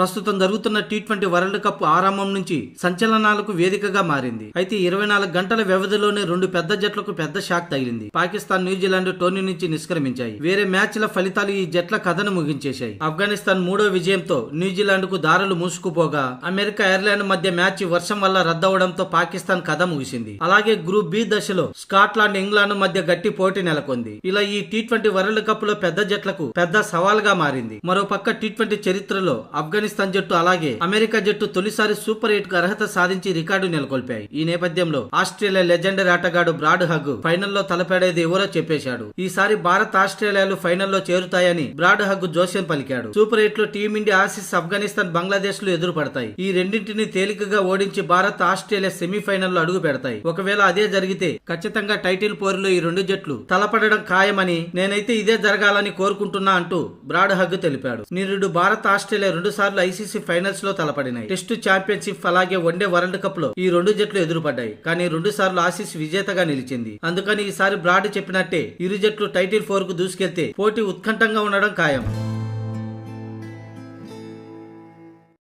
ప్రస్తుతం జరుగుతున్న T20 world cup ఆరంభం నుంచి సంచలనాలకు వేదికగా మారింది. అయితే 24 గంటల వ్యవధిలోనే రెండు పెద్ద జట్లకు పెద్ద షాక్ తగిలింది. పాకిస్తాన్, న్యూజిలాండ్ టోర్నీ నుంచి నిష్క్రమించాయి. వేరే మ్యాచ్ల ఫలితాలు ఈ జట్ల కథను ముగించేశాయి. ఆఫ్ఘనిస్తాన్ మూడో విజయంతో న్యూజిలాండ్ కు దారులు మూసుకుపోగా, అమెరికా, ఐర్లాండ్ మధ్య మ్యాచ్ వర్షం వల్ల రద్దవడంతో పాకిస్తాన్ కథ ముగిసింది. అలాగే గ్రూప్ బి దశలో స్కాట్లాండ్, ఇంగ్లాండ్ మధ్య గట్టి పోటీ నెలకొంది. ఇలా ఈ టీ20 వరల్డ్ కప్ లో పెద్ద జట్లకు పెద్ద సవాల్గా మారింది. మరోపక్క టీ20 చరిత్రలో ఆఫ్ఘనిస్తాన్ జట్టు అలాగే అమెరికా జట్టు తొలిసారి సూపర్ 8 కు అర్హత సాధించి రికార్డు నెలకొల్పాయి. ఈ నేపథ్యంలో ఆస్ట్రేలియా లెజెండరీ ఆటగాడు బ్రాడ్ హగ్ ఫైనల్లో తలపడేది ఎవరో చెప్పేశాడు. ఈసారి భారత్, ఆస్ట్రేలియాలు ఫైనల్లో చేరుతాయని బ్రాడ్ హగ్ జోస్యం పలికాడు. సూపర్ 8 లో టీమిండియా, ఆసీస్, ఆఫ్ఘనిస్తాన్, బంగ్లాదేశ్ లు ఎదురు పడతాయి. ఈ రెండింటిని తేలికగా ఓడించి భారత్, ఆస్ట్రేలియా సెమీఫైనల్లో అడుగు పెడతాయి. ఒకవేళ అదే జరిగితే ఖచ్చితంగా టైటిల్ పోరులో ఈ రెండు జట్లు తలపడడం ఖాయమని, నేనైతే ఇదే జరగాలని కోరుకుంటున్నా అంటూ బ్రాడ్ హగ్ తెలిపాడు. నిరుడు భారత్, ఆస్ట్రేలియా 2 సార్లు ఐసీసీ ఫైనల్స్ లో తలపడినాయి. టెస్టు ఛాంపియన్షిప్ అలాగే వన్డే వరల్డ్ కప్ లో ఈ రెండు జట్లు ఎదురుపడ్డాయి. కానీ 2 సార్లు ఆసీస్ విజేతగా నిలిచింది. అందుకని ఈసారి బ్రాడ్ చెప్పినట్టే ఇరు జట్లు టైటిల్ 4 కు దూసుకెళ్తే పోటీ ఉత్కంఠంగా ఉండడం ఖాయం.